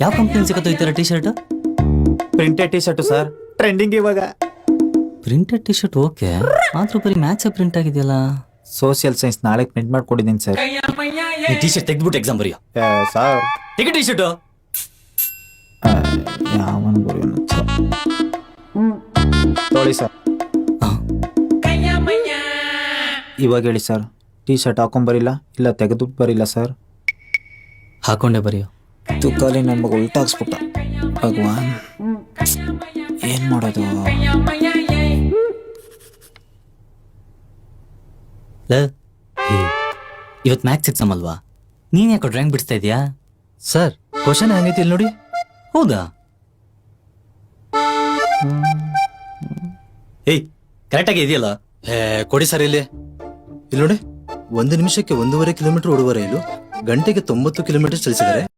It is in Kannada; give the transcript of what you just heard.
ಯಾವ ಕಂಪ್ನಿ ಸಿಗತ್ತೋ ಈ ತರ T shirt? Printed T shirt sir, trending ಇವಾಗ. ಪ್ರಿಂಟೆಡ್ ಟಿ ಶರ್ಟ್ ಓಕೆ, ಮಾತ್ರ ಬರೀ ಮ್ಯಾಚ್ ಪ್ರಿಂಟ್ ಆಗಿದೆಯಲ್ಲ. ಸೋಷಿಯಲ್ ಸೈನ್ಸ್ ನಾಳೆ ಪ್ರಿಂಟ್ ಮಾಡ್ಕೊಡಿದ್ದೀನಿ ಸರ್. ಈ ಟಿ ಶರ್ಟ್ ತೆಗೆದ್ಬಿಟ್ಟು ಎಕ್ಸಾಮ್ ಬರೆಯೋ. ಸರ್ ತೆಗೆ ಟಿ ಶರ್ಟ್. ಯಾವನ್ ತೊಳಿ ಸರ್. ಇವಾಗ ಹೇಳಿ ಸರ್, ಟಿ ಶರ್ಟ್ ಹಾಕೊಂಬರಿಲ್ಲ ಇಲ್ಲ ತೆಗೆದು ಬರಿಲ್ಲ ಸರ್? ಹಾಕೊಂಡೆ ಬರೆಯೋ. ತುಕಾಲಿ ನನ್ನ ಮಗ ಉಲ್ಟಾಕ್ಸ್ಬಿಟ್ಟ. ಭಗವಾನ್ ಏನ್ ಮಾಡೋದು? ಇವತ್ತು ಮ್ಯಾಥ್ಸ್ ಎಕ್ಸಾಮ್ ಅಲ್ವಾ, ನೀನ್ ಯಾಕೋ ಡ್ರಾಯಿಂಗ್ ಬಿಡಿಸ್ತಾ ಇದೀಯಾ? ಸರ್ ಕ್ವಶನ್ ಹೆಂಗೈತಿ ಇಲ್ಲಿ ನೋಡಿ. ಹೌದಾ? ಏಯ್ ಕರೆಕ್ಟಾಗಿ ಇದೆಯಲ್ಲ? ಕೊಡಿ ಸರ್ ಇಲ್ಲಿ ನೋಡಿ. 1 ನಿಮಿಷಕ್ಕೆ 1.5 ಕಿಲೋಮೀಟರ್ ಓಡುವ ರೈಲು ಗಂಟೆಗೆ 90 ಕಿಲೋಮೀಟರ್ ಚಲಿಸಿದರೆ